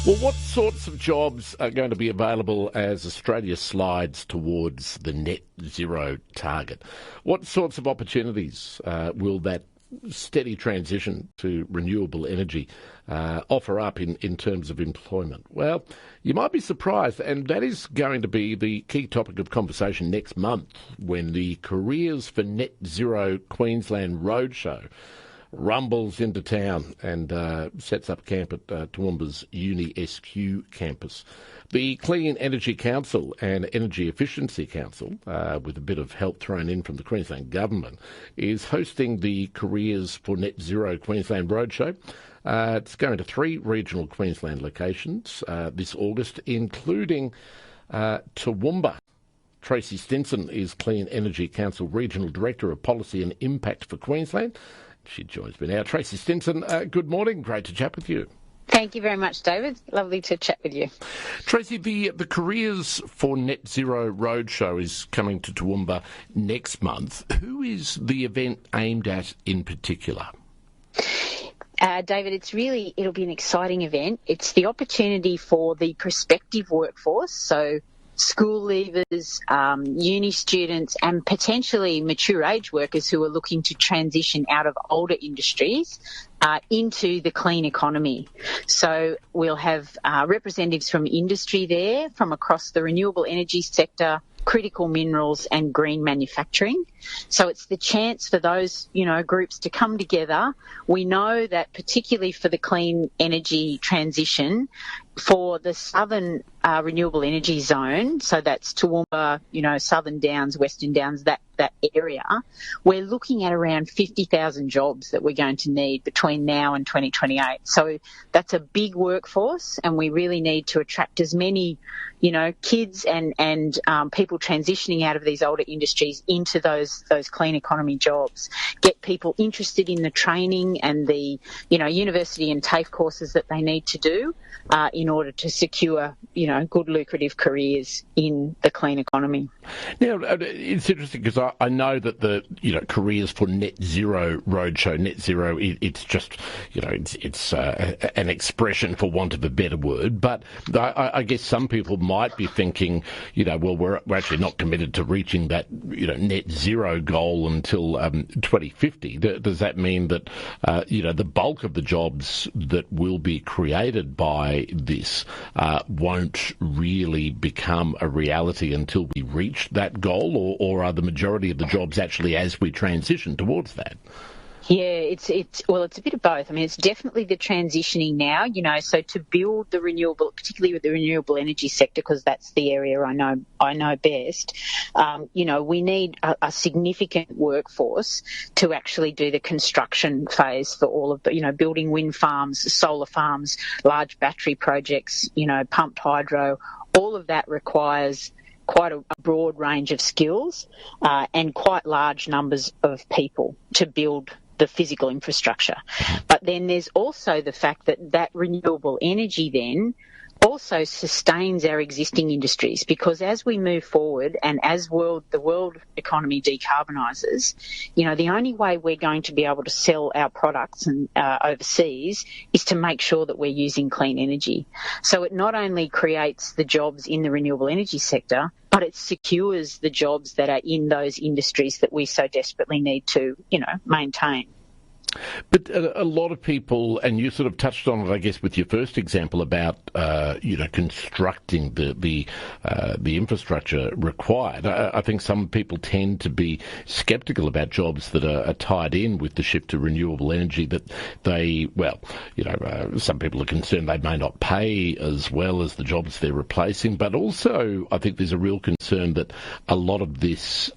Well, what sorts of jobs are going to be available as Australia slides towards the net zero target? What sorts of opportunities will that steady transition to renewable energy offer up in terms of employment? Well, you might be surprised, and that is going to be the key topic of conversation next month when the Careers for Net Zero Queensland Roadshow rumbles into town and sets up camp at Toowoomba's Uni SQ campus. The Clean Energy Council and Energy Efficiency Council, with a bit of help thrown in from the Queensland Government, is hosting the Careers for Net Zero Queensland Roadshow. It's going to 3 regional Queensland locations this August, including Toowoomba. Tracey Stinson is Clean Energy Council Regional Director of Policy and Impact for Queensland. She joins me now. Tracey Stinson, good morning. Great to chat with you. Thank you very much, David. Lovely to chat with you. Tracey, the Careers for Net Zero Roadshow is coming to Toowoomba next month. Who is the event aimed at in particular? David, it'll be an exciting event. It's the opportunity for the prospective workforce, so school leavers, uni students and potentially mature age workers who are looking to transition out of older industries into the clean economy. So we'll have representatives from industry there, from across the renewable energy sector, critical minerals and green manufacturing. So it's the chance for those, groups to come together. We know that particularly for the clean energy transition, for the southern renewable energy zone, so that's Toowoomba, Southern Downs, Western Downs, that area, we're looking at around 50,000 jobs that we're going to need between now and 2028. So that's a big workforce, and we really need to attract as many, kids and people transitioning out of these older industries into those clean economy jobs. Get people interested in the training and the, university and TAFE courses that they need to do in order to secure, good lucrative careers in the clean economy. Now, it's interesting because I know that the, Careers for Net Zero Roadshow, Net Zero, it's just, it's an expression for want of a better word. But I guess some people might be thinking, well, we're actually not committed to reaching that, net zero goal until 2050. Does that mean that, the bulk of the jobs that will be created by this won't really become a reality until we reach that goal, or are the majority of the jobs actually as we transition towards that? Yeah, it's a bit of both. I mean, it's definitely the transitioning now, so to build the renewable, particularly with the renewable energy sector, because that's the area I know best, we need a significant workforce to actually do the construction phase for all of the, building wind farms, solar farms, large battery projects, pumped hydro. All of that requires quite a broad range of skills and quite large numbers of people to build the physical infrastructure. But then there's also the fact that renewable energy then also sustains our existing industries, because as we move forward and as the world economy decarbonises, the only way we're going to be able to sell our products and overseas is to make sure that we're using clean energy. So it not only creates the jobs in the renewable energy sector, but it secures the jobs that are in those industries that we so desperately need to, maintain. But a lot of people, and you sort of touched on it, I guess, with your first example about, constructing the infrastructure required. I think some people tend to be sceptical about jobs that are tied in with the shift to renewable energy, that some people are concerned they may not pay as well as the jobs they're replacing. But also, I think there's a real concern that a lot of this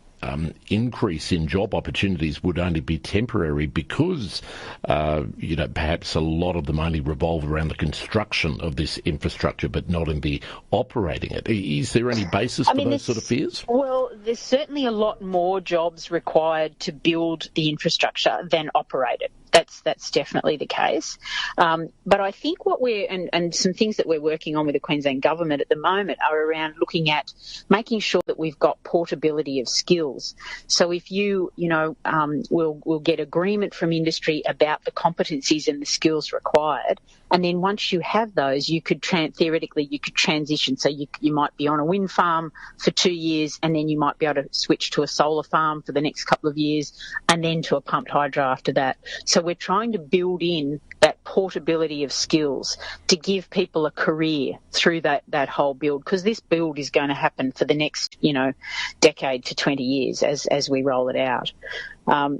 increase in job opportunities would only be temporary because, perhaps a lot of them only revolve around the construction of this infrastructure, but not in the operating it. Is there any basis for those sort of fears? Well, there's certainly a lot more jobs required to build the infrastructure than operate it. That's definitely the case. But I think what and some things that we're working on with the Queensland Government at the moment are around looking at making sure that we've got portability of skills. So if we'll get agreement from industry about the competencies and the skills required, and then once you have those, you could theoretically transition. So you might be on a wind farm for 2 years, and then you might be able to switch to a solar farm for the next couple of years, and then to a pumped hydro after that. So we're trying to build in that portability of skills to give people a career through that whole build, because this build is going to happen for the next, decade to 20 years as we roll it out.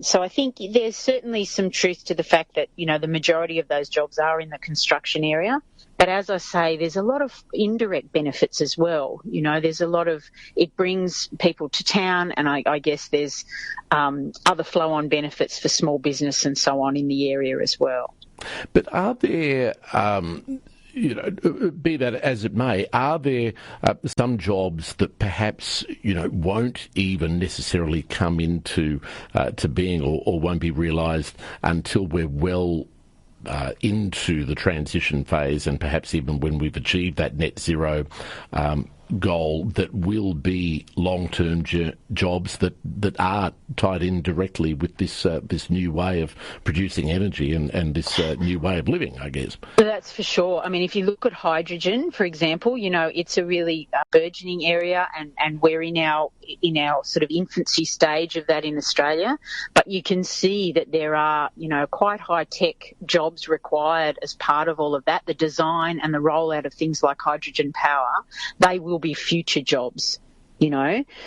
So I think there's certainly some truth to the fact that, the majority of those jobs are in the construction area. But as I say, there's a lot of indirect benefits as well. There's a lot of, it brings people to town, and I guess there's other flow-on benefits for small business and so on in the area as well. But are there, be that as it may, are there some jobs that perhaps, won't even necessarily come into to being or won't be realised until we're well into the transition phase, and perhaps even when we've achieved that net zero goal, that will be long-term jobs that are tied in directly with this new way of producing energy and this new way of living, I guess. That's for sure. I mean, if you look at hydrogen, for example, it's a really burgeoning area, and we're in our sort of infancy stage of that in Australia. But you can see that there are, quite high-tech jobs required as part of all of that. The design and the rollout of things like hydrogen power, they will be future jobs.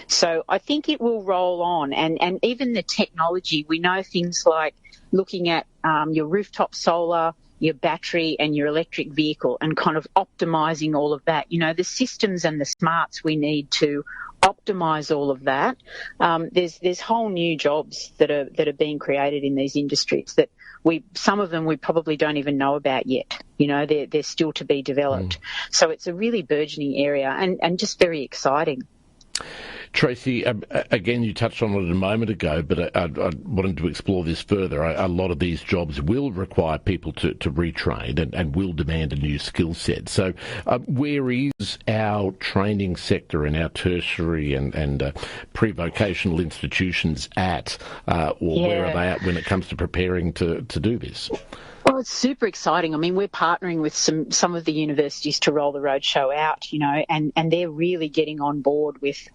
So I think it will roll on, and even the technology, we know things like looking at your rooftop solar, your battery and your electric vehicle, and kind of optimising all of that. The systems and the smarts we need to optimise all of that. There's whole new jobs that are being created in these industries that some of them we probably don't even know about yet. They're still to be developed. So it's a really burgeoning area and just very exciting. Tracey, again, you touched on it a moment ago, but I wanted to explore this further. A lot of these jobs will require people to retrain and will demand a new skill set. So where is our training sector and our tertiary and pre-vocational institutions at, where are they at when it comes to preparing to do this? Well, it's super exciting. I mean, we're partnering with some of the universities to roll the roadshow out, and they're really getting on board with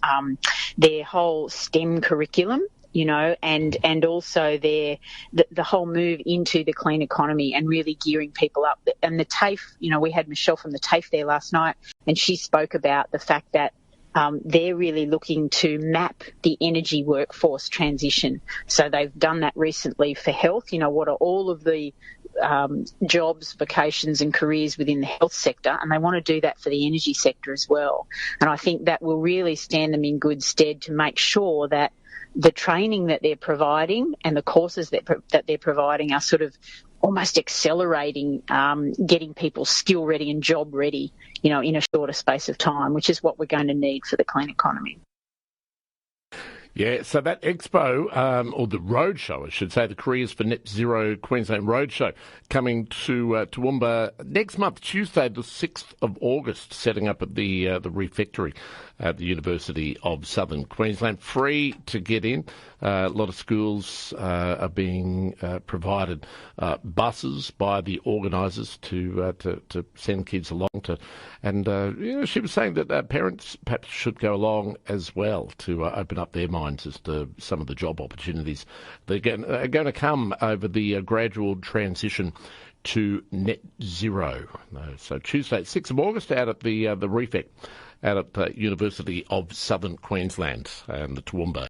their whole STEM curriculum, and also the whole move into the clean economy and really gearing people up. And the TAFE, we had Michelle from the TAFE there last night, and she spoke about the fact that they're really looking to map the energy workforce transition. So they've done that recently for health. What are all of the jobs, vocations and careers within the health sector, and they want to do that for the energy sector as well. And I think that will really stand them in good stead to make sure that the training that they're providing and the courses that they're providing are sort of almost accelerating getting people skill ready and job ready, in a shorter space of time, which is what we're going to need for the clean economy. Yeah, so that expo, or the roadshow, I should say, the Careers for Net Zero Queensland Roadshow, coming to Toowoomba next month, Tuesday, the 6th of August, setting up at the refectory at the University of Southern Queensland. Free to get in. A lot of schools are being provided buses by the organisers to send kids along to. And she was saying that parents perhaps should go along as well to open up their minds as to some of the job opportunities that are going to come over the gradual transition to net zero. So Tuesday, 6th of August, out at the Refect, out at the University of Southern Queensland and the Toowoomba.